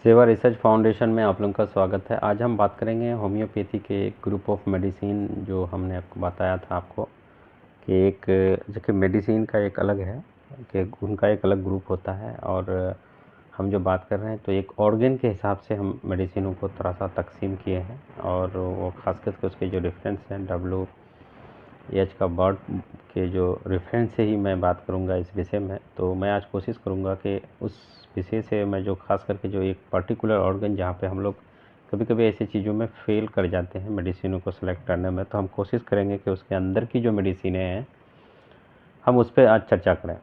सेवा research foundation में आप लोगों का स्वागत है। आज हम बात करेंगे होम्योपैथी के एक ग्रुप ऑफ मेडिसिन जो हमने आपको बताया था आपको कि एक देखिए मेडिसिन का एक अलग है कि उनका एक अलग ग्रुप होता है और हम जो बात कर रहे हैं तो एक ऑर्गन के हिसाब से हम मेडिसिनों को थोड़ा सा तकसीम किए हैं और वो खास करके उसके जो रेफरेंस हैं WHO का बर्ड के जो रेफरेंस से ही मैं बात करूंगा इस विषय में। तो मैं आज कोशिश करूंगा कि उस विषय से मैं जो खास करके जो एक पर्टिकुलर ऑर्गन जहाँ पे हम लोग कभी कभी ऐसी चीज़ों में फेल कर जाते हैं मेडिसिनों को सिलेक्ट करने में, तो हम कोशिश करेंगे कि उसके अंदर की जो मेडिसिनें हैं हम उस पर आज चर्चा करें।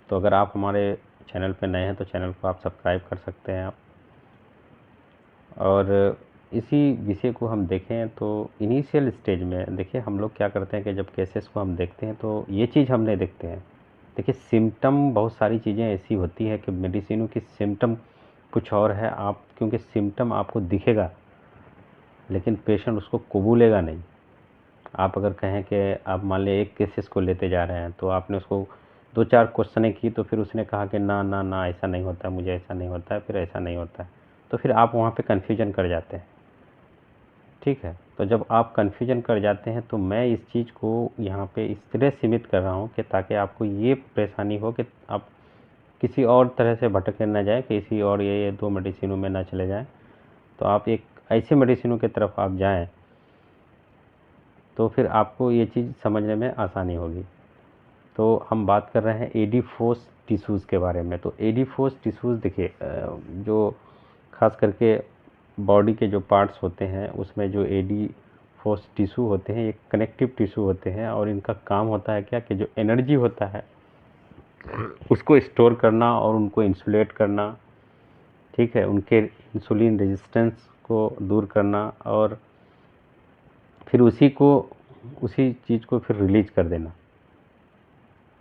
तो अगर आप हमारे चैनल पर नए हैं तो चैनल को आप सब्सक्राइब कर सकते हैं आप। और इसी विषय को हम देखें तो इनिशियल स्टेज में देखिए हम लोग क्या करते हैं कि जब केसेस को हम देखते हैं तो ये चीज़ हम नहीं देखते हैं। देखिए सिम्टम बहुत सारी चीज़ें ऐसी होती है कि मेडिसिनों की सिम्टम कुछ और है, आप क्योंकि सिम्टम आपको दिखेगा लेकिन पेशेंट उसको कबूलेगा नहीं। आप अगर कहें कि आप मान लें एक केसेस को लेते जा रहे हैं तो आपने उसको 2-4 क्वेश्चनें की तो फिर उसने कहा कि ना ना ना ऐसा नहीं होता है, मुझे ऐसा नहीं होता है, फिर ऐसा नहीं होता है, तो फिर आप वहाँ पे कन्फ्यूजन कर जाते हैं। ठीक है, तो जब आप कन्फ्यूजन कर जाते हैं तो मैं इस चीज़ को यहाँ पे इस तरह सीमित कर रहा हूँ कि ताकि आपको ये परेशानी हो कि आप किसी और तरह से भटकने ना जाए, किसी और ये 2 मेडिसिनों में ना चले जाएं, तो आप एक ऐसे मेडिसिनों की तरफ आप जाएं तो फिर आपको ये चीज़ समझने में आसानी होगी। तो हम बात कर रहे हैं एडिपोस टिश्यूज़ के बारे में। तो एडिपोस टिश्यूज़ देखिए जो खास करके बॉडी के जो पार्ट्स होते हैं उसमें जो एडिपोस टिश्यू होते हैं ये कनेक्टिव टिश्यू होते हैं और इनका काम होता है क्या कि जो एनर्जी होता है उसको स्टोर करना और उनको इंसुलेट करना। ठीक है, उनके इंसुलिन रेजिस्टेंस को दूर करना और फिर उसी चीज़ को फिर रिलीज कर देना।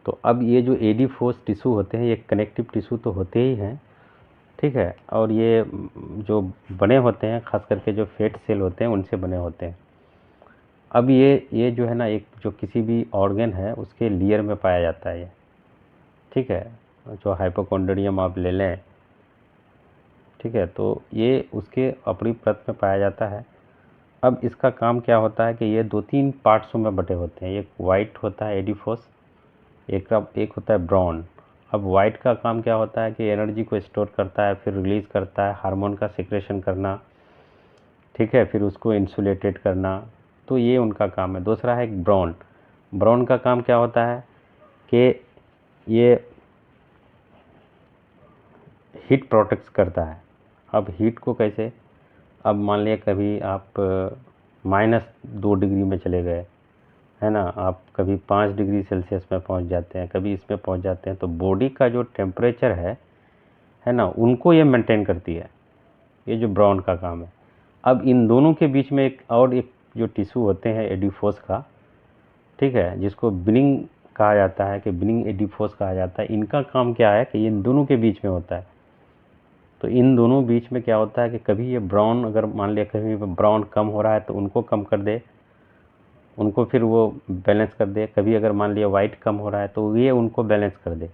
तो अब ये जो एडिपोस टिश्यू होते हैं ये कनेक्टिव टिश्यू तो होते ही हैं, ठीक है, और ये जो बने होते हैं खास करके जो फैट सेल होते हैं उनसे बने होते हैं। अब ये जो है ना एक जो किसी भी ऑर्गन है उसके लेयर में पाया जाता है ये, ठीक है, जो हाइपोकॉन्ड्रियम आप ले लें, ठीक है, तो ये उसके अपनी परत में पाया जाता है। अब इसका काम क्या होता है कि ये 2-3 पार्ट्सों में बटे होते हैं। एक वाइट होता है एडिपोस, एक होता है ब्राउन। अब वाइट का काम क्या होता है कि एनर्जी को स्टोर करता है, फिर रिलीज़ करता है, हार्मोन का सिक्रेशन करना, ठीक है, फिर उसको इंसुलेटेड करना, तो ये उनका काम है। दूसरा है ब्राउन। ब्राउन का काम क्या होता है कि ये हीट प्रोटेक्ट करता है। अब हीट को कैसे, अब मान लिया कभी आप -2 डिग्री में चले गए, है ना, आप कभी 5 डिग्री सेल्सियस में पहुंच जाते हैं, कभी इसमें पहुंच जाते हैं, तो बॉडी का जो टेम्परेचर है ना, उनको ये मेंटेन करती है, ये जो ब्राउन का काम है। अब इन दोनों के बीच में एक जो टिश्यू होते हैं एडिपोस का, ठीक है, जिसको बिनिंग कहा जाता है कि बिनिंग एडिपोस कहा जाता है। इनका काम क्या है कि इन दोनों के बीच में होता है। तो इन दोनों बीच में क्या होता है कि कभी ये ब्राउन, अगर मान लिया कभी ब्राउन कम हो रहा है तो उनको कम कर दे, उनको फिर वो बैलेंस कर दे। कभी अगर मान लिया वाइट कम हो रहा है तो ये उनको बैलेंस कर दे।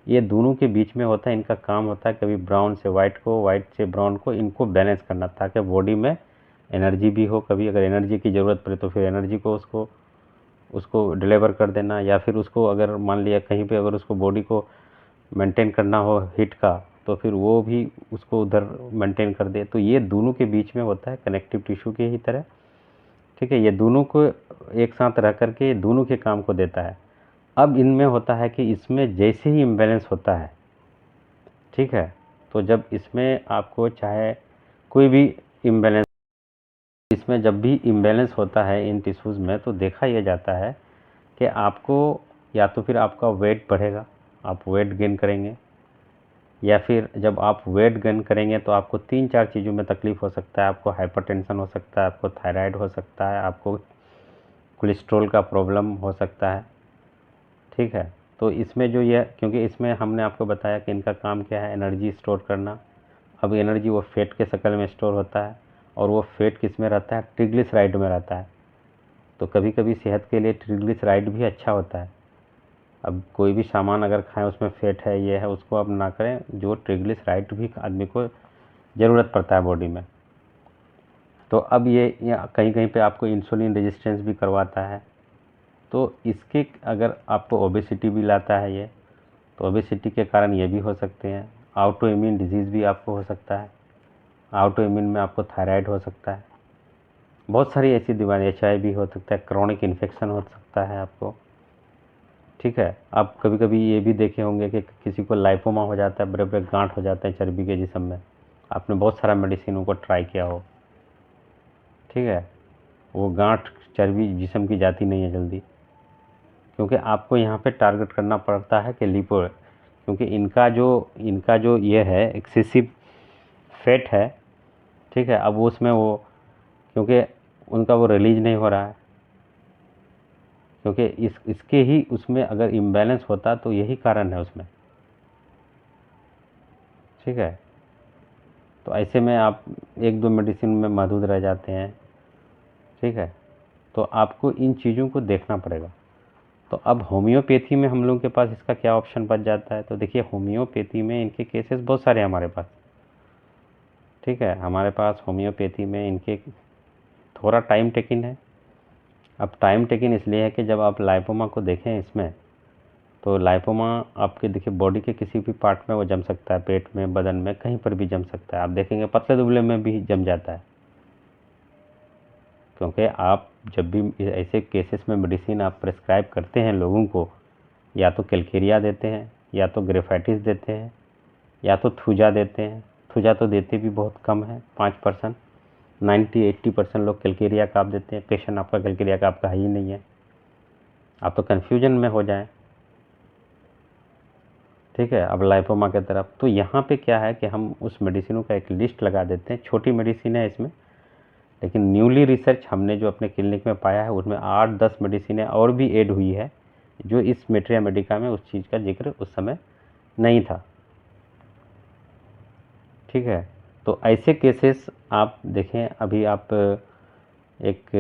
ये दोनों के बीच में होता है, इनका काम होता है कभी ब्राउन से वाइट को, वाइट से ब्राउन को, इनको बैलेंस करना ताकि बॉडी में एनर्जी भी हो। कभी अगर एनर्जी की ज़रूरत पड़े तो फिर एनर्जी को उसको डिलीवर कर देना, या फिर उसको अगर मान लिया कहीं पे अगर उसको बॉडी को मेंटेन करना हो हीट का तो फिर वो भी उसको उधर मेंटेन कर दे। तो ये दोनों के बीच में होता है कनेक्टिव टिश्यू के ही तरह, ठीक है, ये दोनों को एक साथ रह करके दोनों के काम को देता है। अब इनमें होता है कि इसमें जैसे ही इम्बैलेंस होता है, ठीक है, तो जब इसमें आपको चाहे कोई भी इम्बैलेंस, इसमें जब भी इम्बैलेंस होता है इन टिश्यूज़ में तो देखा यह जाता है कि आपको या तो फिर आपका वेट बढ़ेगा, आप वेट गेन करेंगे, या फिर जब आप वेट गेन करेंगे तो आपको 3-4 चीज़ों में तकलीफ़ हो सकता है। आपको हाइपरटेंशन हो सकता है, आपको थायराइड हो सकता है, आपको कोलेस्ट्रॉल का प्रॉब्लम हो सकता है, ठीक है। तो इसमें जो ये, क्योंकि इसमें हमने आपको बताया कि इनका काम क्या है, एनर्जी स्टोर करना। अब एनर्जी वो फैट के शक्ल में स्टोर होता है और वो फैट किस में रहता है, ट्रिग्लिसराइड में रहता है। तो कभी कभी सेहत के लिए ट्रिग्लिसराइड भी अच्छा होता है। अब कोई भी सामान अगर खाएं उसमें फैट है ये है, उसको अब ना करें। जो ट्रिग्लिसराइड भी आदमी को ज़रूरत पड़ता है बॉडी में। तो अब ये कहीं कहीं पे आपको इंसुलिन रेजिस्टेंस भी करवाता है। तो इसके अगर आपको ओबेसिटी भी लाता है ये, तो ओबेसिटी के कारण ये भी हो सकते हैं। ऑटो इम्यून डिजीज़ भी आपको हो सकता है। ऑटो इम्यून में आपको थायराइड हो सकता है, बहुत सारी ऐसी बीमारी, HIV हो सकता है, क्रॉनिक इन्फेक्शन हो सकता है आपको। ठीक है, आप कभी कभी ये भी देखे होंगे कि किसी को लाइपोमा हो जाता है, बड़े बड़े गांठ हो जाते हैं चर्बी के जिस्म में। आपने बहुत सारा मेडिसिनों को ट्राई किया हो, ठीक है, वो गांठ चर्बी जिस्म की जाती नहीं है जल्दी, क्योंकि आपको यहाँ पे टारगेट करना पड़ता है कि लिपो, क्योंकि इनका जो ये है एक्सेसिव फैट है। ठीक है, अब वो उसमें वो, क्योंकि उनका वो रिलीज नहीं हो रहा है, क्योंकि इसके ही उसमें अगर इम्बैलेंस होता तो यही कारण है उसमें। ठीक है, तो ऐसे में आप एक दो मेडिसिन में महदूद रह जाते हैं। ठीक है, तो आपको इन चीज़ों को देखना पड़ेगा। तो अब होम्योपैथी में हम लोगों के पास इसका क्या ऑप्शन बच जाता है? तो देखिए, होम्योपैथी में इनके केसेस बहुत सारे हैं हमारे पास। ठीक है, हमारे पास होम्योपैथी में इनके थोड़ा टाइम टेकिंग है। अब टाइम टेकिंग इसलिए है कि जब आप लाइपोमा को देखें इसमें, तो लाइपोमा आपके देखिए बॉडी के किसी भी पार्ट में वो जम सकता है, पेट में, बदन में, कहीं पर भी जम सकता है। आप देखेंगे पतले दुबले में भी जम जाता है, क्योंकि आप जब भी ऐसे केसेस में मेडिसिन आप प्रेस्क्राइब करते हैं लोगों को, या तो कैल्केरिया देते हैं, या तो ग्रेफाइटिस देते हैं, या तो थूजा देते हैं। थूजा तो देते भी बहुत कम है, 5%। 90-80% लोग कैल्केरिया का आप देते हैं। पेशेंट आपका कैल्केरिया का आपका है ही नहीं है, आप तो कन्फ्यूजन में हो जाएं। ठीक है, अब लाइपोमा की तरफ, तो यहाँ पे क्या है कि हम उस मेडिसिनों का एक लिस्ट लगा देते हैं। छोटी मेडिसिन है इसमें, लेकिन न्यूली रिसर्च हमने जो अपने क्लिनिक में पाया है उसमें 8-10 मेडिसिनें और भी ऐड हुई है, जो इस मेट्रिया मेडिका में उस चीज़ का जिक्र उस समय नहीं था। ठीक है, तो ऐसे केसेस आप देखें। अभी आप एक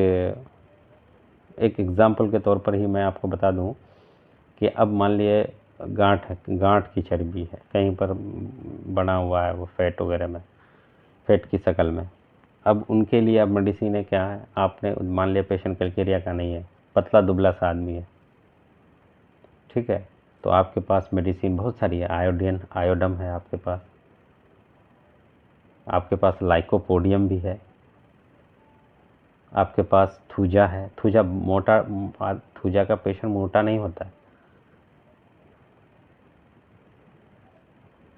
एग्ज़ाम्पल के तौर पर ही मैं आपको बता दूं कि अब मान लिए गांठ की चर्बी है, कहीं पर बना हुआ है वो फैट वगैरह में, फैट की शक्ल में। अब उनके लिए अब मेडिसिन क्या है? आपने मान लिया पेशेंट कैल्केरिया का नहीं है, पतला दुबला सा आदमी है। ठीक है, तो आपके पास मेडिसिन बहुत सारी है। आयोडम है आपके पास लाइकोपोडियम भी है, आपके पास थूजा है। थूजा का पेशेंट मोटा नहीं होता है।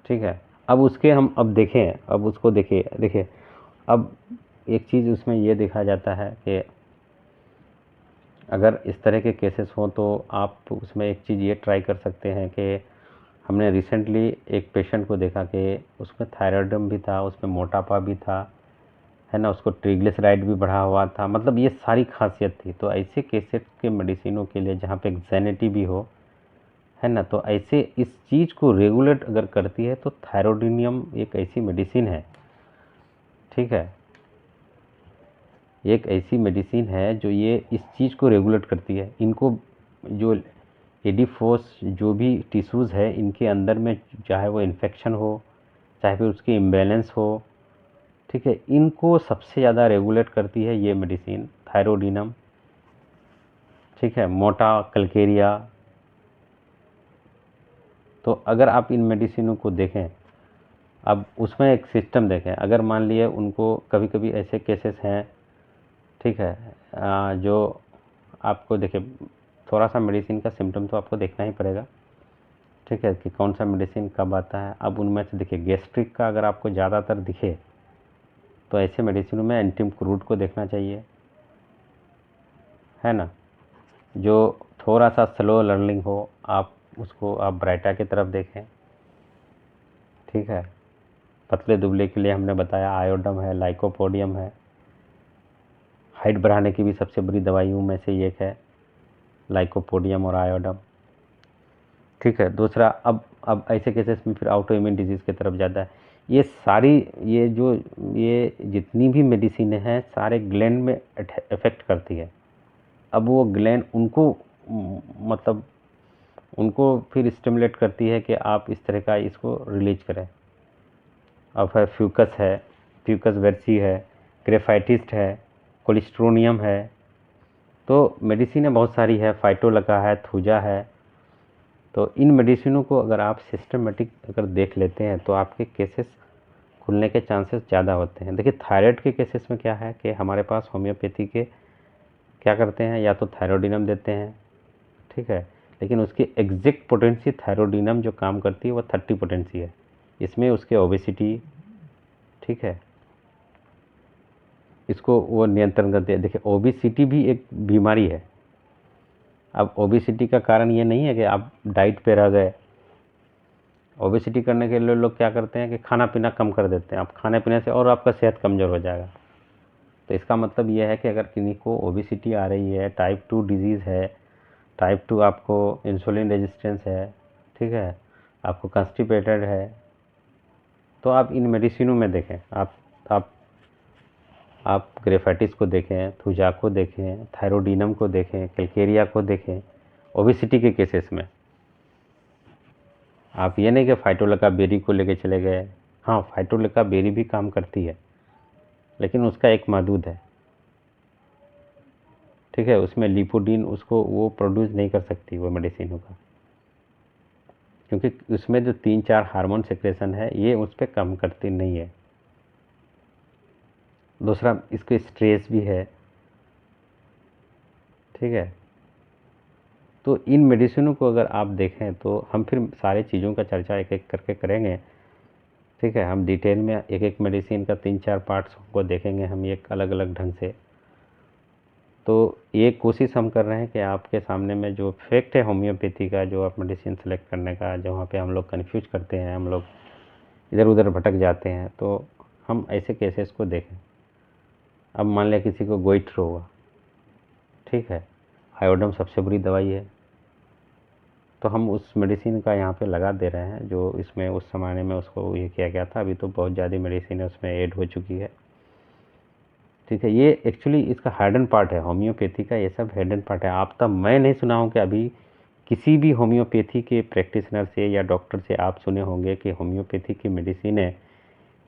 ठीक है, अब उसके हम अब देखें, अब उसको देखिए अब एक चीज़ उसमें ये देखा जाता है कि अगर इस तरह के केसेस हों तो आप उसमें एक चीज़ ये ट्राई कर सकते हैं कि हमने रिसेंटली एक पेशेंट को देखा कि उसमें थायराइडम भी था, उसमें मोटापा भी था, है ना, उसको ट्रिग्लिसराइड भी बढ़ा हुआ था, मतलब ये सारी खासियत थी। तो ऐसे केसेस के मेडिसिनों के लिए जहाँ पे एग्जैनिटी भी हो, है ना, तो ऐसे इस चीज़ को रेगुलेट अगर करती है तो थायरोडिनियम एक ऐसी मेडिसिन है। ठीक है, एक ऐसी मेडिसिन है जो ये इस चीज़ को रेगुलेट करती है। इनको जो एडिफोस जो भी टिश्यूज़ है इनके अंदर में, चाहे वो इन्फेक्शन हो, चाहे फिर उसकी इम्बैलेंस हो, ठीक है, इनको सबसे ज़्यादा रेगुलेट करती है ये मेडिसिन थायरोडिनम। ठीक है, मोटा कैल्केरिया। तो अगर आप इन मेडिसिनों को देखें, अब उसमें एक सिस्टम देखें। अगर मान लिए उनको कभी कभी ऐसे केसेस हैं, ठीक है, जो आपको देखिए थोड़ा सा मेडिसिन का सिम्टम तो आपको देखना ही पड़ेगा। ठीक है, कि कौन सा मेडिसिन कब आता है। अब उनमें से देखिए गैस्ट्रिक का अगर आपको ज़्यादातर दिखे तो ऐसे मेडिसिनों में एंटीम क्रूड को देखना चाहिए, है ना। जो थोड़ा सा स्लो लर्निंग हो, आप उसको आप ब्राइटा की तरफ देखें। ठीक है, पतले दुबले के लिए हमने बताया आयोडम है, लाइकोपोडियम है। हाइट बढ़ाने की भी सबसे बड़ी दवाइयों में से एक है लाइकोपोडियम और आयोडम। ठीक है, दूसरा अब ऐसे केसेस में फिर ऑटो इम्यून डिजीज़ की तरफ जाता है। ये सारी ये जितनी भी मेडिसिन हैं सारे ग्लैंड में इफेक्ट करती है। अब वो ग्लैंड उनको मतलब उनको फिर स्टिमुलेट करती है कि आप इस तरह का इसको रिलीज करें। अब है फ्यूकस है, फ्यूकस वेर्सी है, ग्रेफाइटिस है, कोलिस्ट्रोनियम है। तो मेडिसिन बहुत सारी है, फाइटोलका है, थूजा है। तो इन मेडिसिनों को अगर आप सिस्टमेटिक अगर देख लेते हैं तो आपके केसेस खुलने के चांसेस ज़्यादा होते हैं। देखिए थायराइड के केसेस में क्या है कि हमारे पास होम्योपैथी के क्या करते हैं, या तो थायरोडिनम देते हैं, ठीक है, लेकिन उसकी एग्जैक्ट पोटेंसी थायरोडिनम जो काम करती है वो 30 पोटेंसी है। इसमें उसके ओबेसिटी, ठीक है, इसको वो नियंत्रण करते हैं। देखिए ओबेसिटी भी एक बीमारी है। अब ओबेसिटी का कारण ये नहीं है कि आप डाइट पे रह गए। ओबेसिटी करने के लिए लोग क्या करते हैं कि खाना पीना कम कर देते हैं। आप खाने पीने से और आपका सेहत कमज़ोर हो जाएगा। तो इसका मतलब ये है कि अगर किसी को ओबेसिटी आ रही है, टाइप 2 डिजीज़ है, टाइप 2 आपको इंसुलिन रेजिस्टेंस है, ठीक है, आपको कॉन्स्टिपेटेड है, तो आप इन मेडिसिनों में देखें। आप ग्रेफाइटिस को देखें, थूजा को देखें, थायरोडिनम को देखें, कैलकेरिया को देखें ओबेसिटी के केसेस में। आप ये नहीं कि फाइटोलका बेरी को लेके चले गए। हाँ, फाइटोलका बेरी भी काम करती है, लेकिन उसका एक महदूद है, ठीक है, उसमें लिपोडीन उसको वो प्रोड्यूस नहीं कर सकती वो मेडिसिनों का, क्योंकि उसमें जो 3-4 हार्मोन सेक्रेशन है ये उस पर कम करती नहीं है। दूसरा इसको स्ट्रेस भी है, ठीक है। तो इन मेडिसिनों को अगर आप देखें तो हम फिर सारी चीज़ों का चर्चा एक एक करके करेंगे, ठीक है। हम डिटेल में एक एक मेडिसिन का 3-4 पार्ट्स को देखेंगे हम एक अलग अलग ढंग से। तो ये कोशिश हम कर रहे हैं कि आपके सामने में जो फैक्ट है होम्योपैथी का, जो आप मेडिसिन सेलेक्ट करने का, जहाँ पे हम लोग कन्फ्यूज करते हैं, हम लोग इधर उधर भटक जाते हैं, तो हम ऐसे केसेस को देखें। अब मान लिया किसी को गोइटर हुआ, ठीक है, आयोडम सबसे बुरी दवाई है, तो हम उस मेडिसिन का यहाँ पे लगा दे रहे हैं जो इसमें उस ज़माने में उसको ये किया गया था। अभी तो बहुत ज़्यादा मेडिसिन उसमें ऐड हो चुकी है, ठीक है। ये एक्चुअली इसका हिडन पार्ट है होम्योपैथी का, ये सब हिडन पार्ट है। आप तब मैं नहीं सुना हूँ कि अभी किसी भी होम्योपैथी के प्रैक्टिशनर से या डॉक्टर से आप सुने होंगे कि होम्योपैथी की मेडिसिन है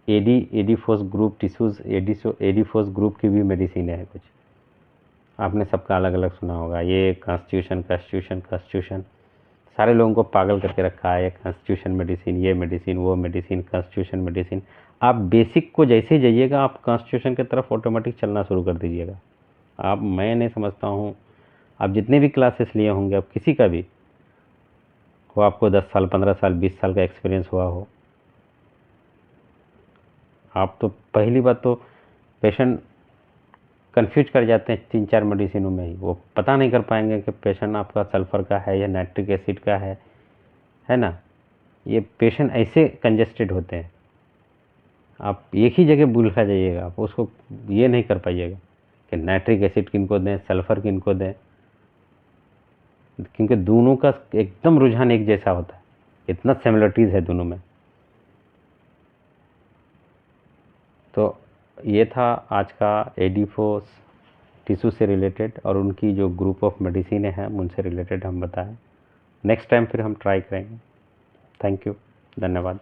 एडिफोस ग्रुप टिश्यूज़, एडिफोस ग्रुप की भी मेडिसिन है कुछ। आपने सबका अलग अलग सुना होगा, ये कॉन्स्टिट्यूशन सारे लोगों को पागल करके रखा है। कॉन्स्टिट्यूशन मेडिसिन, ये मेडिसिन, वो मेडिसिन, कॉन्स्टिट्यूशन मेडिसिन। आप बेसिक को जैसे जाइएगा आप कॉन्स्टिट्यूशन की तरफ ऑटोमेटिक चलना शुरू कर दीजिएगा। आप, मैं नहीं समझता हूँ, आप जितने भी क्लासेस लिए होंगे, आप किसी का भी वो आपको 10 साल, 15 साल, 20 साल का एक्सपीरियंस हुआ हो, आप तो पहली बात तो पेशेंट कंफ्यूज कर जाते हैं 3-4 मेडिसिनों में ही। वो पता नहीं कर पाएंगे कि पेशेंट आपका सल्फ़र का है या नाइट्रिक एसिड का है ना। ये पेशेंट ऐसे कंजेस्टेड होते हैं, आप एक ही जगह भूल खा जाइएगा, आप उसको ये नहीं कर पाइएगा कि नाइट्रिक एसिड किनको दें, सल्फ़र किनको दें, क्योंकि दोनों का एकदम रुझान एक जैसा होता है, इतना सिमिलरिटीज़ है दोनों में। तो ये था आज का एडिफोस टिश्यू से रिलेटेड और उनकी जो ग्रुप ऑफ मेडिसिन हैं उनसे रिलेटेड हम बताएं। नेक्स्ट टाइम फिर हम ट्राई करेंगे। थैंक यू, धन्यवाद।